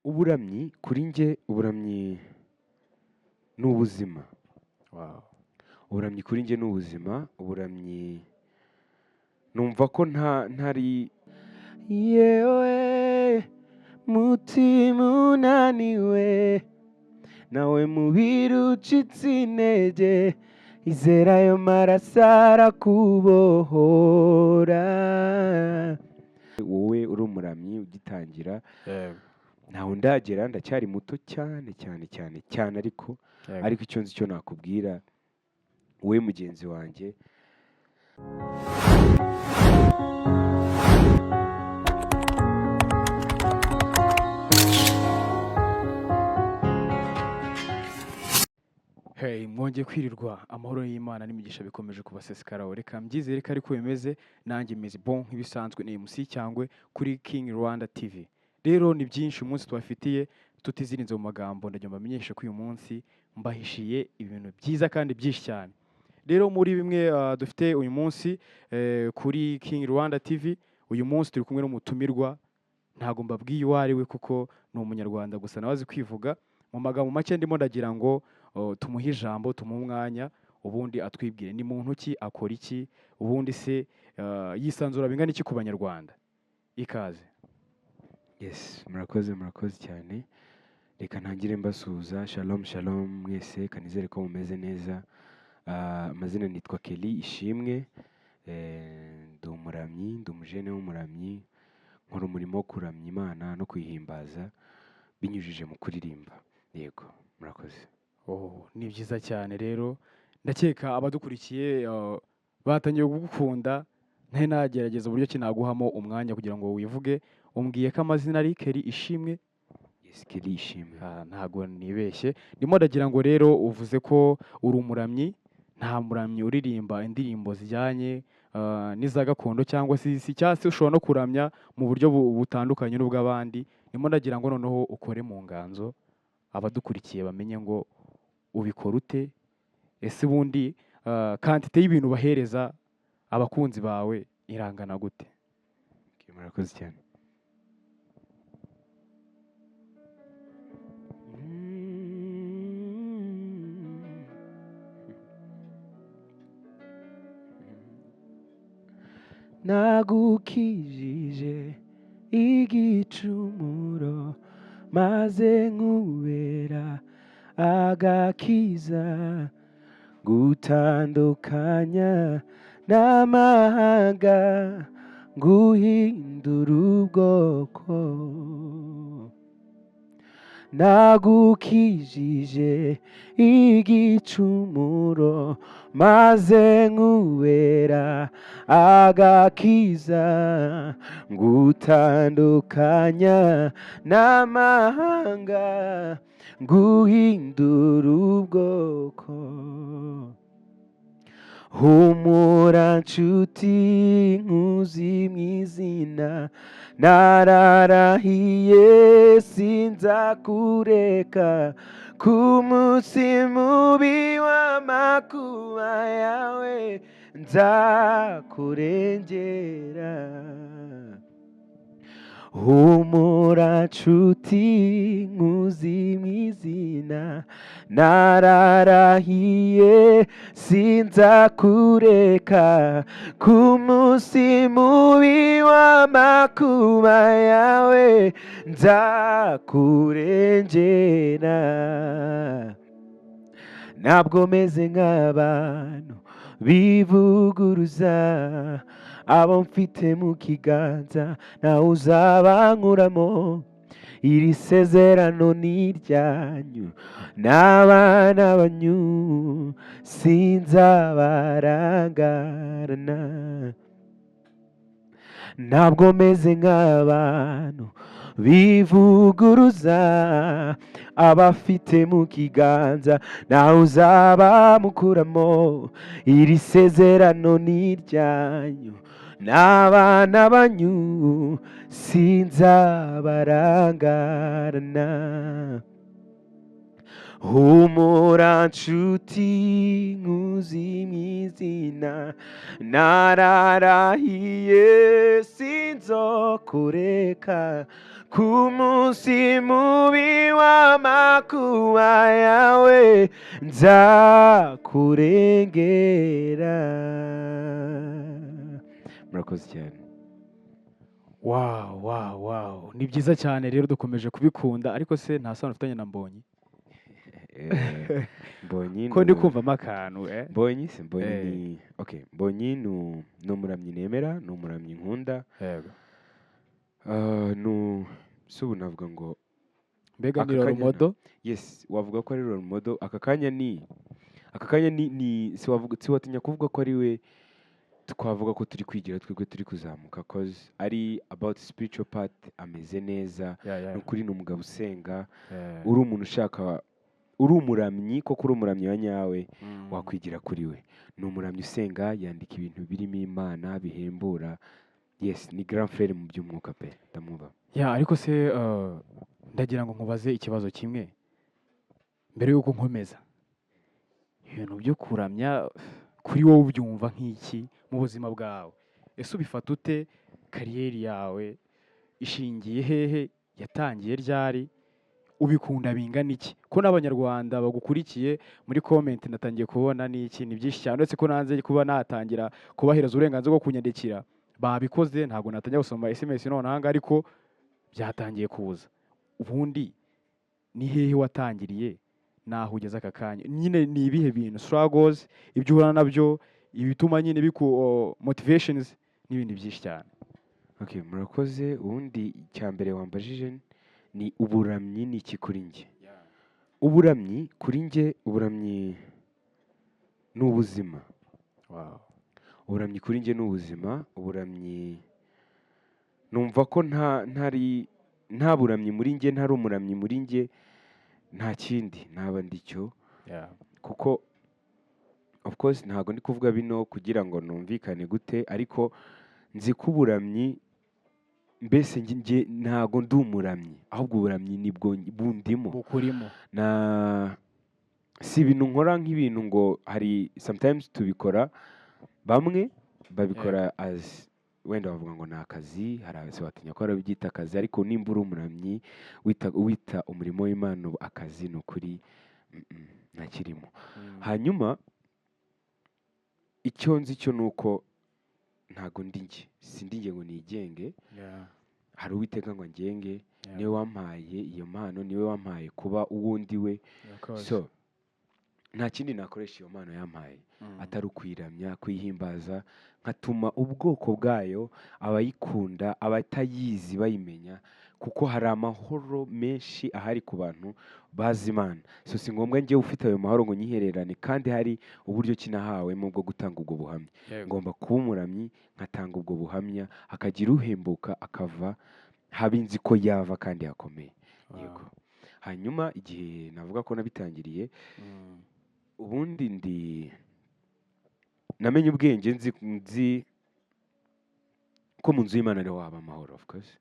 Uburamyi kuri njye uburamyi ni ubuzima. Wow. Uburamyi kuri njye ni ubuzima, uburamyi numva ko ntari yewe mutima unaniwe nawe mubiri ucitse intege izera ayo maraso arakubohora. Wowe uri umuramyi ugitangira, ntawe ndagera, ndacyari muto cyane cyane cyane cyane, ariko icyo nzi cyo nakubwira wowe mugenzi wanjye, Hey, mwongeye kwirirwa amahoro y'Imana n'imigisha bikomeje kubasesekaraho. Reka mbyizere ko ariko bimeze, nanjye meze bon nk'ibisanzwe ni MC cyangwe kuri King Rwanda TV. Rero ni byinshi umunsi tubafitiye tutizirinze mu magambo, ndagira mbamenyeshe ko uyu munsi mbahishiye ibintu byiza kandi byinshi cyane. Rero muri bimwe dufite uyu munsi kuri King Rwanda TV, uyu munsi turi kumwe n'umutumirwa, ntago mbabwiye uwo ari we kuko ni umunyarwanda gusa nawe azi kwivuga. Mu magambo make ndimo ndagira ngo tumuhe ijambo, tumuhe umwanya, ubundi atwibwire ni muntu ki, akora iki, ubundi se yisanzura bingana iki ku banyarwanda. Ikaze. yes, murakoze cyane. Reka ntangire mbasuhuza, shalom shalom mwese, kanizere ko mumeze neza. Amazina nitwa Kelly Ishimwe, ndi umuramyi, ndi umujene w'umuramyi, nkora umurimo wo kuramya Imana no kuyihimbaza binyujije mu kuririmba. Yego, murakoze. Ni byiza cyane. Rero ndakeka abadukurikiye batangiye kugukunda, nte nagerageza uburyo ki naguhamo umwanya kugira ngo wivuge. Umbwiye ko amazina ari Kelly Ishimwe. Yes, Kelly Ishimwe. Ntago nibeshye. Ndimo ndagira ngo rero uvuze ko uri umuramyi, nta muramyi uririmba indirimbo zijyanye n'iza gakondo cyangwa se cyase ushobora no kuramya mu buryo butandukanye n'ubw'abandi. Ndimo ndagira ngo noneho ukore mu nganzo, abadukurikiye bamenye ngo ubikora ute, ese ubundi kantite y'ibintu bahereza abakunzi bawe irangana gute? Murakoze cyane. Nagukijije igicumuro maze nkubera agakiza, gutandukanya n'amahanga, guhindura ubwoko. Nagukijije igicumuro maze nkubera agakiza, gutandukanya n'amahanga, guhindura ubwoko. Humura nshuti nkuzi mu izina, nararahiye sinzakureka, ku munsi mubi w'amakuba yawe nzakurengera. Humura nshuti nkuzi mu izina, nararahiye sinzakureka, ku munsi mubi w'amakuba yawe nzakurengera. Ntabwo meze nk'abantu bivuguruza, abo mfite mu kiganza nawe uzabankuramo. Iri sezerano ni iryanyu n'abana banyu, sinzabarangarana. Ntabwo meze nk'abantu bivuguruza, abafite mu kiganza nawe uzabamukuramo. Iri sezerano ni iryanyu n'abana banyu, sinzabarangarana. humura nshuti nkuzi mu izina nararahiye sinzokureka ku munsi mubi w'amakuba yawe nzakurengera. Murakoze cyane. wow ni byiza cyane rero dukomeje kubikunda ariko se nta sano ufitanye na Mbonyi Mbonyi ko ndi kumvamo akantu Mbonyi se Mbonyi Eh. ni okay, Mbonyi ni umuramyi nemera, ni umuramyi nkunda. yego Si ubu navuga ngo mbega aka ni kanya Roromodo yes, wavuga ko ari role model. Aka kanya ni siwatinya kuvuga ko ari we twavuga ko turi kwigira twebwe turi kuzamuka cause ari about spiritual part, ameze neza n'ukuri, ni umugabo usenga, uri umuntu ushaka, uri umuramyi koko, uri umuramyi wa nyawe, wakwigira kuri we. Ni umuramyi usenga, yandika ibintu birimo Imana bihembura. Yes, ni grand frère mu by'umwuka pe, ndamwubaha. ariko se ndagira ngo nkubaze ikibazo kimwe mbere y'uko nkomeza. Ibintu byo kuramya kuri wowe ubyumva nk'iki mu buzima bwawe? Ese ubifata ute? Kariyeri yawe ishingiye hehe? Yatangiye ryari? Ubikunda bingana iki? Ko n'abanyarwanda bagukurikiye muri comment natangiye kubona n'iki, ni byinshi cyane, uretse ko nanze kuba natangira kubahereza uburenganzira bwo kunyandikira babikoze, ntabwo natangiye gusoma SMS nonaha, ariko byatangiye kuza. Ubundi ni hehe watangiriye naho ugeze aka kanya? Nyine ni ibihe bintu struggles, ibyo uhura nabyo, ibituma nyine biku motivations n'ibindi byinshi cyane? Okay, murakoze. Ubundi icya mbere wambajije ni uburamyi ni iki kuri njye. Uburamyi kuri njye, uburamyi ni ubuzima. Uburamyi kuri njye ni ubuzima. Uburamyi numva ko nta buramyi muri njye, ntari umuramyi muri njye, nta kindi naba ndicyo. Kuko of course ntabwo ndi kuvuga bino kugira ngo numvikane gute, ariko nzi ko uburamyi, mbese njye ntabwo ndi umuramyi, ahubwo uburamyi nibwo bundimo, bukurimo. Si ibintu nkora nk'ibintu ngo hari sometimes tubikora, bamwe babikora as wenda bavuga ngo ni akazi, hari abese batinya ko barabyita akazi, ariko nimba uri umuramyi wita umurimo w'Imana akazi, ni ukuri ntakirimo. Hanyuma icyo nzi cyo ni uko ntago ndi njye, sindi njye ngo nigenge, hari Uwiteka ngo angenge, niwe wampaye iyo mpano, niwe wampaye kuba uwundi we. So nta kindi nakoresha iyo mpano yampaye atari ukwiramya, kuyihimbaza, nkatuma ubwoko bwayo, abayikunda, abatayizi bayimenya, kuko hari amahoro menshi ahari ku bantu bazi Imana. So si ngombwa njye ufite ayo mahoro ngo nyihererane, kandi hari uburyo kinahawemo bwo gutanga ubwo buhamya. Ngomba kuba umuramyi, nkatanga ubwo buhamya, hakagira uhembuka akava habinzi ko yava kandi hakomeye. Yego. Hanyuma igihe navuga ko nabitangiriye, ubundi namenye ubwenge, nzi ko mu nzu y'Imana ariho haba amahoro. Of course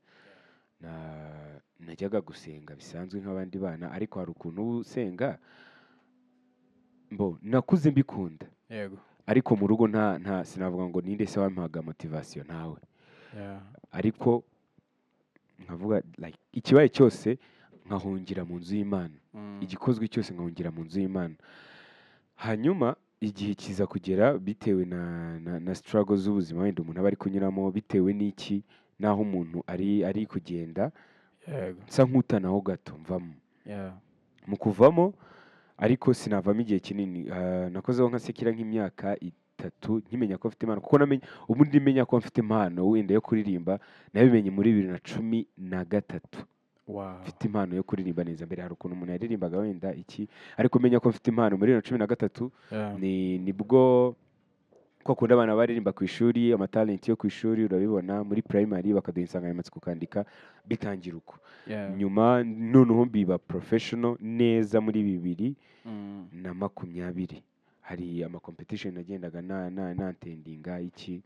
najyaga gusenga bisanzwe nk'abandi bana, ariko hari ukuntu uba usenga, nakuze mbikunda, ariko mu rugo nta sinavuga ngo ninde se wampaga motivation, ntawe. Ariko nkavuga like ikibaye cyose nkahungira mu nzu y'Imana, igikozwe cyose nkahungira mu nzu y'Imana. Hanyuma igihe kiza kugera, bitewe na struggles z'ubuzima wenda umuntu aba ari kunyuramo, bitewe n'iki, naho umuntu ari kugenda, nsa nk'utanaho gato mvamo. Mu kuvamo ariko sinavamo igihe kinini, nakozeho nka sekira nk'imyaka 3 nkimenya ko mfite impano, kuko ubundi menya ko mfite impano wenda yo kuririmba nabimenye muri 2013. Mfite impano yo kuririmba neza. Mbere hari ukuntu umuntu yaririmbaga wenda iki, ariko menya ko mfite impano muri 2013. Nibwo ko akunda abana baririmba ku ishuri, amatalent yo ku ishuri urabibona muri primary, bakaduha insanganyamatsiko kandika, bitangira uko. Nyuma noneho biba professional neza muri 2020. Hari ama competition nagendaga natendinga iki,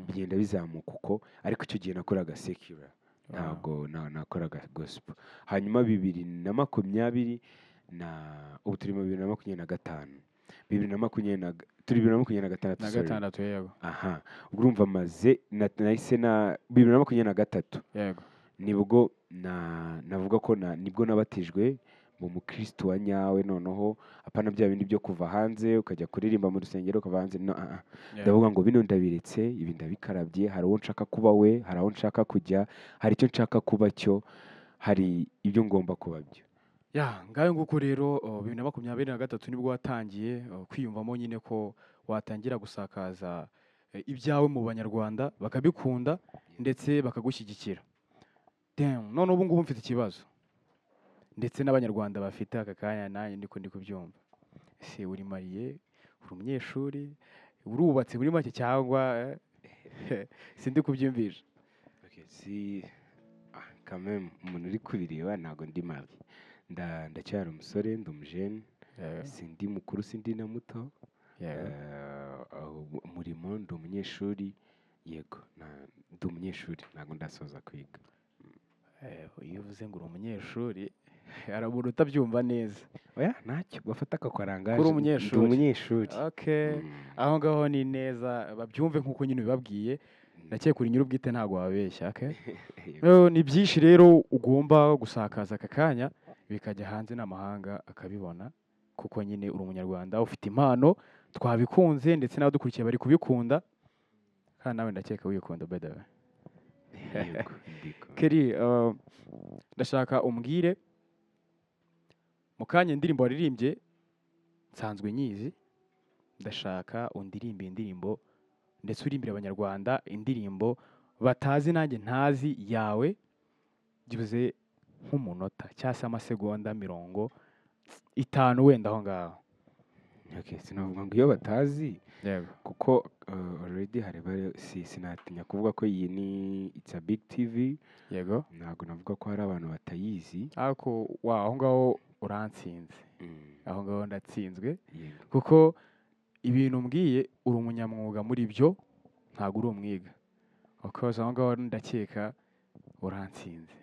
bigenda bizamuka uko, ariko icyo gihe nakoraga secular, ntabwo nakoraga gospel. Hanyuma 2020 ubu turi mu 2025 turi 2026 na sorry. gatandatu yego Aha ubwo urumva maze nahise na 2023 yego nibwo navuga ko nibwo nabatijwe mu mukristo wa nyawe, noneho apana bya bindi byo kuva hanze ukajya kuririmba mu rusengero ukava hanze, no yego ndavuga ngo bino ndabiretse, ibi ndabikarabye, hari uwo nshaka kuba we, hari aho nshaka kujya, hari icyo nshaka kuba cyo, hari ibyo ngomba kuba byo. ya ngayo nguko rero 2023 nibwo watangiye kwiyumvamo nyine ko watangira gusakaza ibyawe mu banyarwanda bakabikunda ndetse bakagushyigikira. Damn, none ubu ngubu mfite ikibazo ndetse n'abanyarwanda bafite aka kanya nanjye ndiko ndi kubyumva. Ese uri mariye, uri umunyeshuri, urubatse muri make cyangwa sindi kubyumvisha? Okay, si quand même umuntu uri kubireba ntago ndi mabi, ndacyari umusore, ndi umujene, sindi mukuru sindi na muto, umurimo ndi umunyeshuri, yego ndi umunyeshuri ntabwo ndasoza kwiga. Iyo uvuze ngo uri umunyeshuri hari umuntu utabyumva neza. Oya ntacyo bafata akakwarangaje, Kuri ndi umunyeshuri. umunyeshuri. Okay, aho ngaho ni neza babyumve nk'uko nyine ubibabwiye, ndakeka uri nyir'ubwite ntabwo wabeshya. Okay, ni byinshi rero ugomba gusakaza aka kanya bikajya hanze n'amahanga akabibona, kuko nyine uri umunyarwanda ufite impano, twabikunze ndetse n'abadukurikiye bari kubikunda, kandi nawe ndakeka wikunda by the way. Yego, ndiko. Kelly, ndashaka umbwire mu kanya indirimbo waririmbye nsanzwe nyizi, ndashaka undirimbe indirimbo ndetse urimbire abanyarwanda indirimbo batazi nanjye ntazi yawe, byibuze nk'umunota cyangwa se amasegonda 50 wenda aho ngaho. Okay, sinavuga ngo iyo batazi Yego. kuko already hari sinatinya kuvuga ko iyi ni It's a Big TV, Yego. ntabwo navuga ko hari abantu batayizi. Ariko aho ngaho urantsinze, aho ngaho ndatsinzwe, Yego. kuko ibintu mbwiye uri umunyamwuga muri byo, ntabwo uri umwiga. Of course aho ngaho ndakeka urantsinze.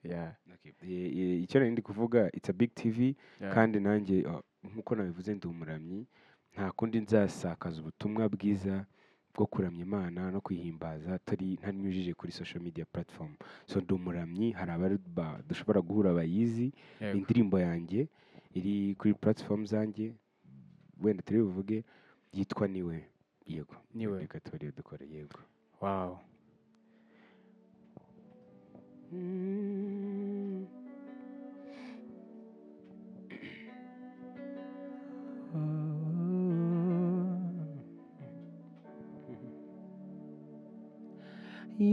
Yeah. Okay. Icyo nari ndi kuvuga It's a Big TV, Yeah. kandi nanjye nk'uko nabivuze ndi umuramyi, nta kundi nzasakaza ubutumwa bwiza bwo kuramya Imana no kwihimbaza ntanyujije kuri social media platform. So ndi umuramyi, hari abari dushobora guhura bayizi. Yego. Indirimbo yanjye iri kuri platform zanjye, wenda turi buvuge, yitwa Niwe. Yego, Niwe. reka turi dukora. Yego. Wow.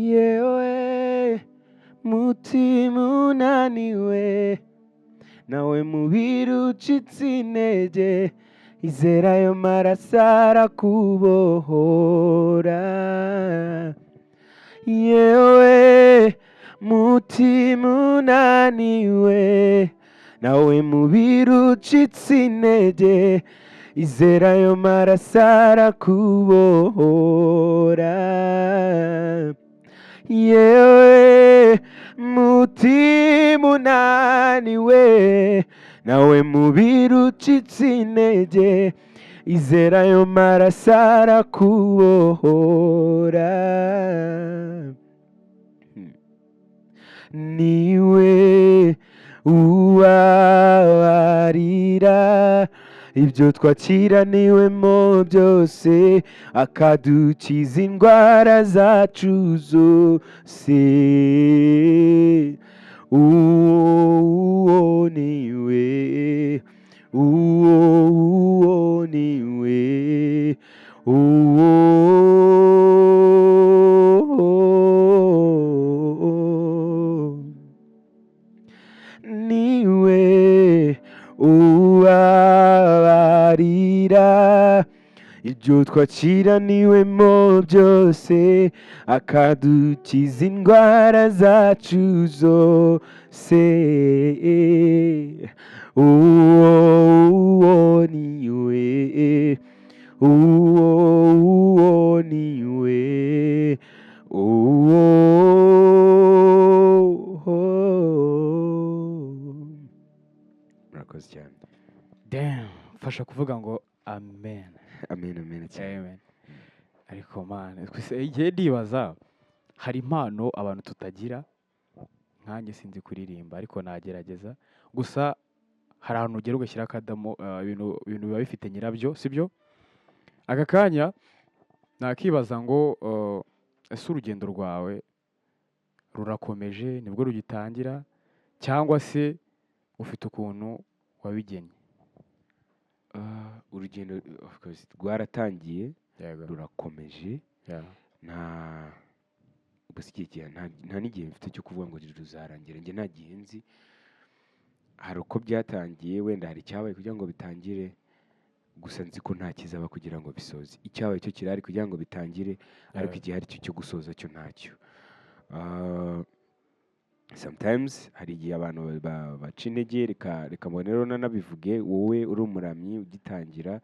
Yewe mutima unaniwe, nawe mubiri ucitse intege, izera ayo maraso arakubohora. Yewe mutima unaniwe, nawe mubiri ucitse intege, izera ayo maraso arakubohora. Yewe mutima unaniwe, nawe mubiri ucitse intege, izera ayo maraso arakubohora. Niwe ubabarira ibyo twakiraniwemo byose, akadukiza indwara zacu zose. Uwo niwe, uwo niwe, niwe ubabarira ibyo twakiraniwemo byose, akadukiza indwara zacu zose. Uwo niwe, uwo niwe, murakoze. murakoze cyane. damn mfasha kuvuga ngo amen. Amen, amen cyane. Amen. Ariko man igihe ndibaza hari impano abantu tutagira, nkanjye sinzi kuririmba ariko nagerageza, gusa hari ahantu ugera ugashyira akadamo, ibintu biba bifite nyirabyo sibyo. Aka kanya nakibaza ngo ese urugendo rwawe rurakomeje nibwo rugitangira cyangwa se ufite ukuntu wabigennye? Urugendo of course rwaratangiye, Yego. rurakomeje. Yeah. Gusa nta n'igihe mfite cyo kuvuga ngo ruzarangira, njye nta gihe nzi. Hari uko byatangiye, wenda hari icyabaye kugira ngo bitangire, gusa nzi ko nta kizaba kugira ngo bisoze. Icyabaye cyo kirahari kugira ngo bitangire, ariko igihe hari cyo gusoza cyo ntacyo. Sometimes hari igihe abantu baca intege, reka mbone rero nanabivuge, wowe uri umuramyi ugitangira,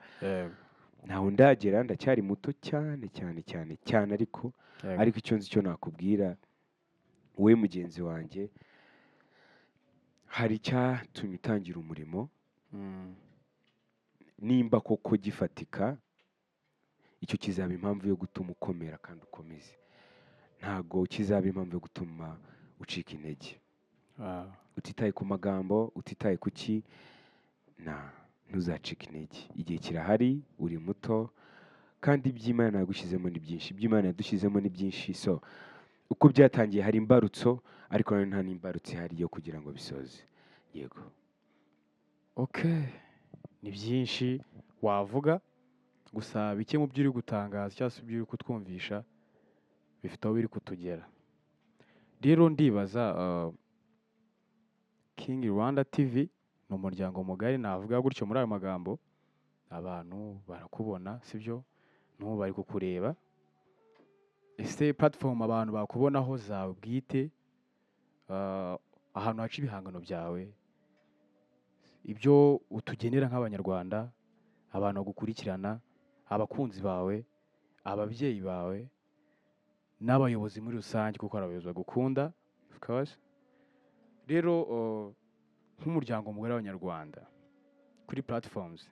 ntaho ndagera, ndacyari muto cyane cyane cyane cyane, ariko icyo nzi cyo nakubwira wowe mugenzi wanjye, hari icyatumye utangira umurimo. Nimba koko gifatika, icyo kizaba impamvu yo gutuma ukomera kandi ukomeze, ntago kizaba impamvu yo gutuma ucika intege. Utitaye ku magambo, utitaye ku ki, ntuzacike intege. Igihe kirahari, uri muto, kandi iby'Imana yagushyizemo ni byinshi, iby'Imana yadushyizemo ni byinshi. So uko byatangiye hari imbarutso, ariko nta n'imbarutso ihari yo kugira ngo bisoze. Yego. Okay, ni byinshi wavuga, gusa bike mu byo uri gutangaza cyangwa se ibyo uri kutwumvisha bifite aho biri kutugera. Rero ndibaza King Rwanda TV ni umuryango mugari, navuga gutyo muri ayo magambo. Abantu barakubona sibyo, n'ubu bari kukureba. Ese platform abantu bakubonaho zawe bwite, ahantu haca ibihangano byawe, ibyo utugenera nk'abanyarwanda, abantu bagukurikirana, abakunzi bawe, ababyeyi bawe, n'abayobozi muri rusange, kuko hari abayobozi bagukunda of course. Rero nk'umuryango mugari w'abanyarwanda kuri platforms,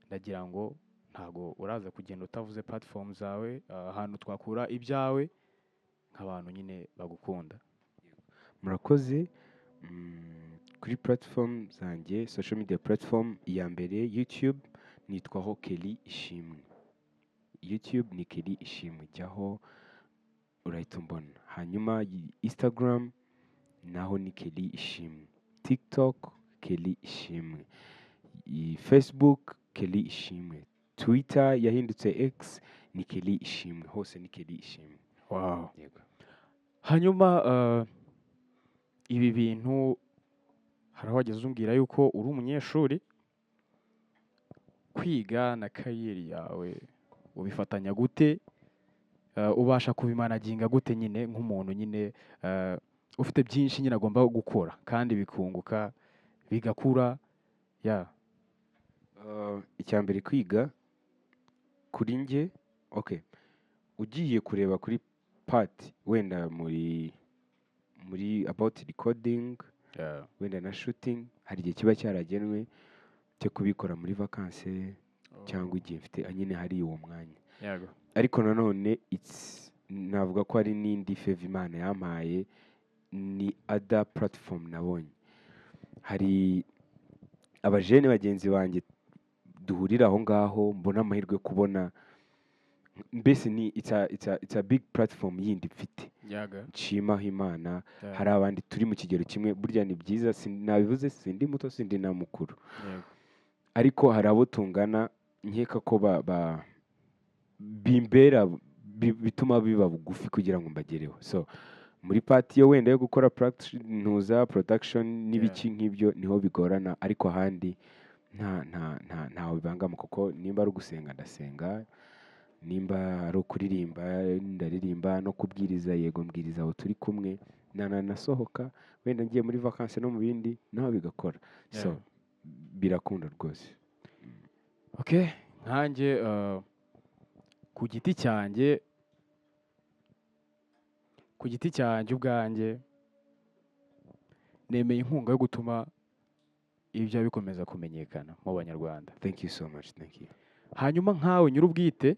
ndagira ngo ntago uraza kugenda utavuze platform zawe, ahantu twakura ibyawe nk'abantu nyine bagukunda. Murakoze. Kuri platform zanjye, social media platform, iya mbere YouTube nitwaho Kelly Ishimwe. YouTube ni Kelly Ishimwe, jyaho urahita umbona. Hanyuma Instagram naho ni Kelly Ishimwe, TikTok Kelly Ishimwe, Facebook Kelly Ishimwe, Twitter yahindutse X ni Kelly Ishimwe, hose ni Kelly Ishimwe. Wow. Yego. Hanyuma ibi bintu hari aho wageze umbwira yuko uri umunyeshuri, kwiga na kariyeri yawe ubifatanya gute? Ubasha kubimanaginga gute nyine nk'umuntu nyine ufite byinshi nyine agomba gukora kandi bikunguka bigakura? Icya mbere kwiga kuri njye, okay, ugiye kureba kuri part wenda muri about recording, wenda na shooting, hari igihe kiba cyaragenwe cyo kubikora muri vacances cyangwa igihe mfite nyine hari uwo mwanya. Ariko nanone navuga ko hari n'indi favor Imana yampaye, ni other platform nabonye. Hari abajene bagenzi banjye duhurira aho ngaho, mbona amahirwe yo kubona, mbese ni it's a big platform yindi mfite. Nshima Imana. Hari abandi turi mu kigero kimwe, burya ni byiza, nabivuze sindi muto sindi na mukuru, ariko hari abo tungana, nkeka ko bimbera, bituma biba bugufi kugira ngo mbagereho. So muri part yo wenda yo gukora production n'ibiki nk'ibyo niho bigorana, ariko ahandi ntaho bibangama, kuko nimba ari ugusenga ndasenga, nimba ari ukuririmba ndaririmba, no kubwiriza yego mbwiriza abo turi kumwe, nasohoka wenda ngiye muri vacances no mu bindi naho bigakora. So birakunda rwose. Okay, nkanjye ku giti cyanjye ubwanjye nemeye inkunga yo gutuma ibyo bikomeza kumenyekana mu banyarwanda. Thank you so much. Thank you. Hanyuma nkawe nyir'ubwite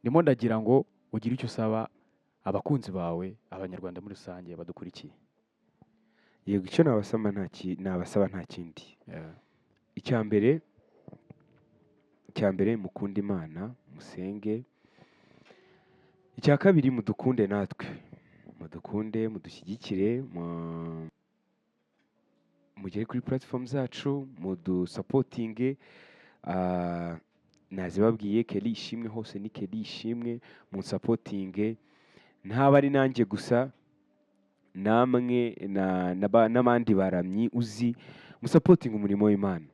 ndimo ndagira ngo ugire icyo usaba abakunzi bawe, abanyarwanda muri rusange badukurikiye. Yego, icyo nabasaba nta kindi. Icya mbere mukunda Imana, musenge. Icya kabiri mudukunde natwe. Mudukunde, mudushyigikire, mugere kuri platform zacu, mudusapotinge. Nazibabwiye Kelly Ishimwe, hose ni Kelly Ishimwe, munsapotinge. Ntaba ari nanjye gusa, namwe n'abandi baramyi uzi, musapotinga umurimo w'Imana.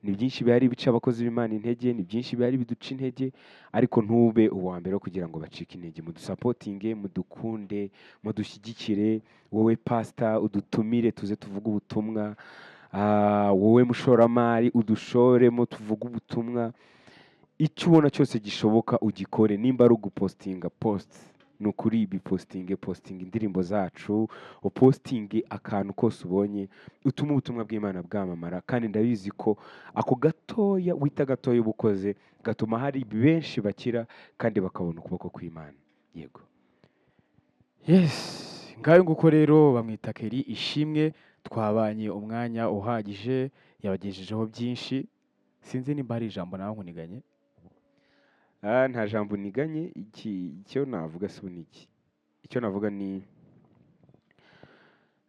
Ni byinshi bihari bica abakozi b'Imana intege, ni byinshi bihari biduca intege, ariko ntube uwa mbere kugira ngo bacike intege. Mudusapotinge, mudukunde, mudushyigikire. Wowe pastor, udutumire tuze tuvuge ubutumwa. Wowe mushoramari, udushoremo tuvuge ubutumwa. Icyo ubona cyose gishoboka ugikore. Nimba ari ugupostinga posts, ni ukuri bipostinge, postinga indirimbo zacu, upostinge akantu kose ubonye, utuma ubutumwa bw'Imana bwamamara. Kandi ndabizi ko ako gatoya wita gatoya ubukoze gatuma hari benshi bakira kandi bakabona ukuboko kw'Imana. Yego. Yes, ngayo nguko rero bamwita Kelly Ishimwe, twabanye umwanya uhagije, yabagejejeho byinshi. Sinzi nimba hari ijambo nawe nkuniganye. Nta jambo niganye. Icyo navuga si uniki. Icyo navuga ni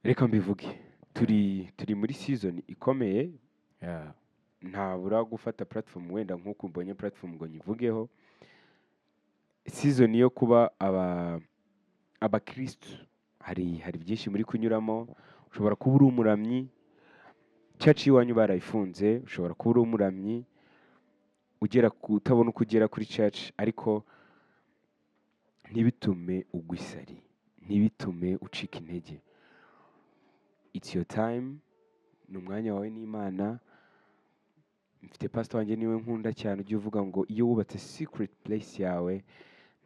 reka mbivuge. Turi muri season ikomeye. Ntabura gufata platform wenda nk'uko mbonye platform ngo nyivugeho. Season yo kuba abakristo, hari byinshi muri kunyuramo. Ushobora kuba uri umuramyi, church iwanyu barayifunze. Ushobora kuba uri umuramyi utabona uko ugera kuri church, ariko ntibitume ugwa isari, ntibitume ucika intege. It's your time, ni umwanya wawe n'Imana. Mfite pastor wanjye niwe nkunda cyane, ujye uvuga ngo iyo wubatse secret place yawe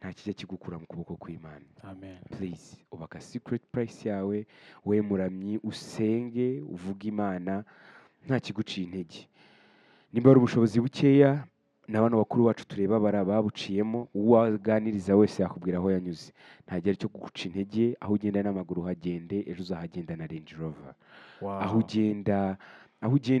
nta kijya kigukura mu kuboko kw'Imana. Amen. Please, ubaka secret place yawe, we muramyi, usenge, uvuge Imana, nta kiguciye intege. Nimba ari ubushobozi bukeya, n'abantu bakuru bacu tureba babuciyemo, uwaganiriza wese yakubwira aho yanyuze. Nta gihe cyo kuguca intege. Aho ugenda n'amaguru hagende, ejo uzahagenda na Range Rover. Aho ugenda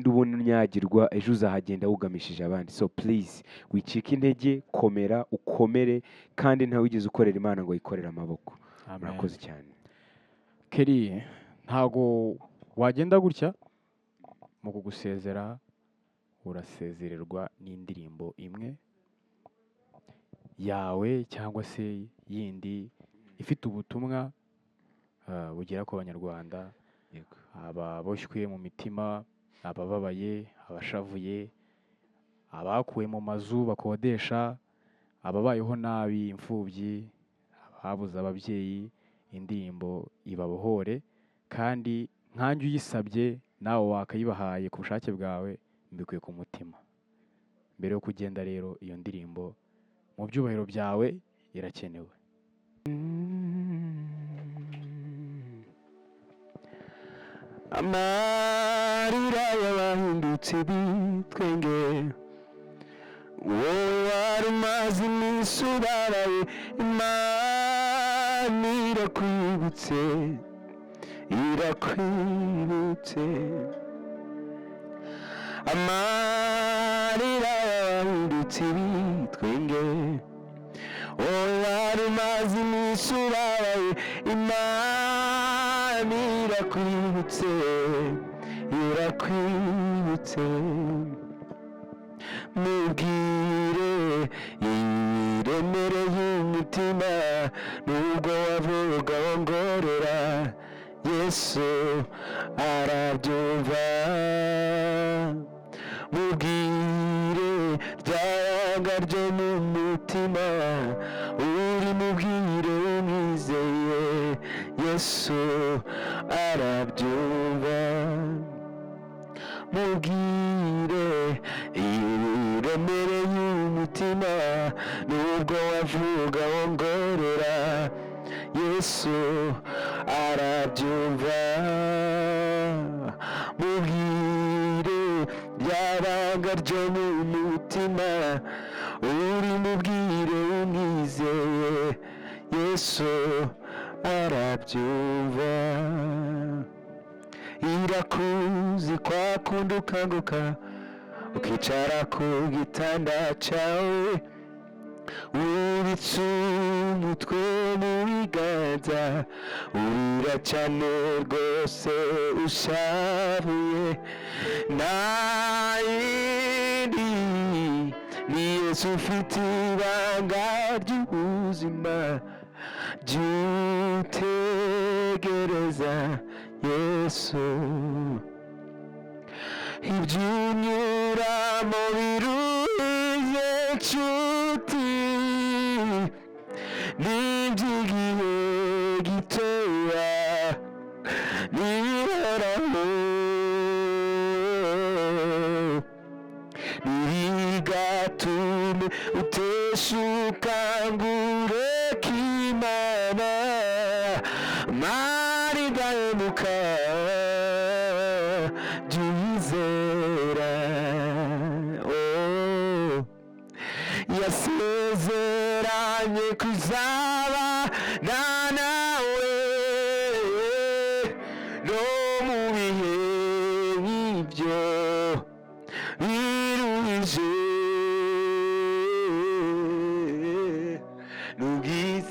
ubona unyagirwa, ejo uzahagenda wugamishije abandi. So please, wicike intege, komera, ukomere, kandi nta wigeze ukorera Imana ngo yikorere amaboko. Murakoze cyane. Kelly, ntago wagenda gutya mu kugusezera. Urasezererwa n'indirimbo imwe yawe cyangwa se yindi ifite ubutumwa bugera ku banyarwanda. Ababoshywe mu mitima, abababaye, abashavuye, abakuwe mu mazu bakodesha, ababayeho nabi, imfubyi, ababuze ababyeyi. Indirimbo ibabohore, kandi nkanjye uyisabye nawe wakayibahaye ku bushake bwawe, mbikuye ku mutima. Mbere yo kugenda rero, iyo ndirimbo mu byubahiro byawe irakenewe. Amarira y'abahindutse ibitwenge, wowe wari umaze iminsi ubabaye, Imana irakwibutse, irakwibutse. Amarira y'abahindutse ibitwenge, wowe wari umaze iminsi ubabaye, Imana irakwibutse, irakwibutse. Mubwire iremereye umutima, nubwo wavuga wongorera, Yesu arabyumva. Mubwire ryanga ryo mu mutima, uri mubwire umwizeye, Yesu arabyumva. Mubwire iremereye umutima, nubwo wavuga wongorera, Yesu arabyumva. Mubwire ryabanga ryo mu mutima uri mubwire umwizeye Yesu arabyumva irakuzi kwa kundi ukanguka ukicara ku gitanda cyawe ubitse umutwe mu biganza urira cyane rwose ushavuye nta yindi ni Yesu ufite ibanga ry'ubuzima jyutegereza Yesu ibyunyuramo biruhije nshuti n'iby'igihe gitoya n'ibihoraho ntibigatume uteshuka ngo ureke Imana mari ndahemuka jyizera yasezeranye kuzabana nawe no mu bihe nk'ibyo biruhije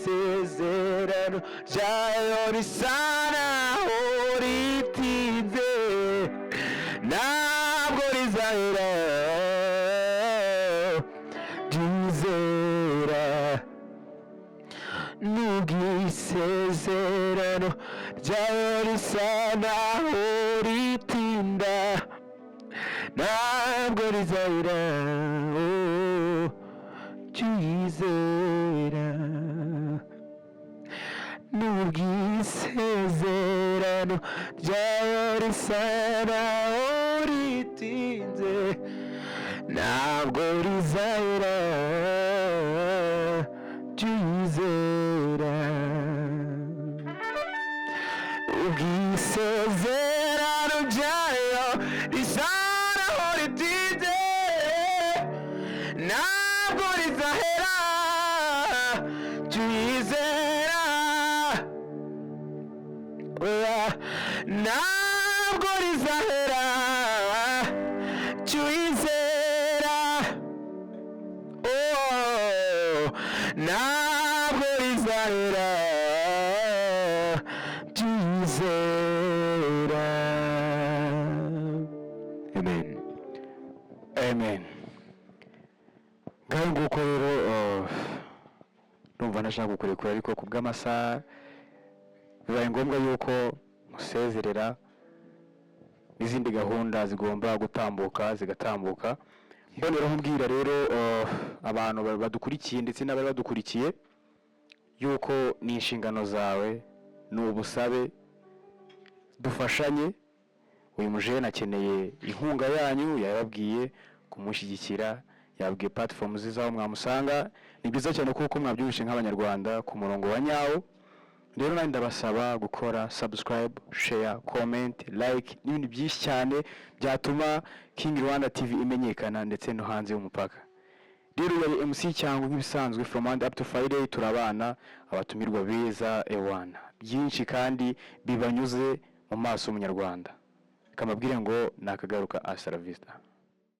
n'ubwisezerano ryayo risa naho ritinze ntabwo rizahera jyizera n'ubwisezerano ryayo risa naho ritinda ntabwo rizahera jyizera n'ubwisezerano ryayo risa naho ritinze ntabwo rizahera jyizera ubwisezerano ryayo risa naho ritinze ntabwo rizahera jyizera ntabwo rizahera jyizera ntabwo rizahera jyizera amen amen ngaho nguko rero numva nashaka kukurekura ariko ku bw'amasaha bibaye ngombwa yuko musezerera n'izindi gahunda zigomba gutambuka zigatambuka mbonera nkubwira rero abantu badukurikiye ndetse n'abari badukurikiye yuko ni inshingano zawe ni ubusabe dufashanye uyu mujene akeneye inkunga yanyu yababwiye kumushyigikira yabwiye platform zizaho mwamusanga ni byiza cyane kuko mwabyumvishe nk'abanyarwanda ku murongo wa nyawo rero nandi ndabasaba gukora subscribe share comment like n'ibindi byinshi cyane byatuma King Rwanda TV imenyekana ndetse no hanze y'umupaka rero yari MC cyangwa nk'ibisanzwe from Monday up to Friday turabana abatumirwa beza ewana byinshi kandi bibanyuze mu maso y'umunyarwanda kamabwire ngo nakagaruka a service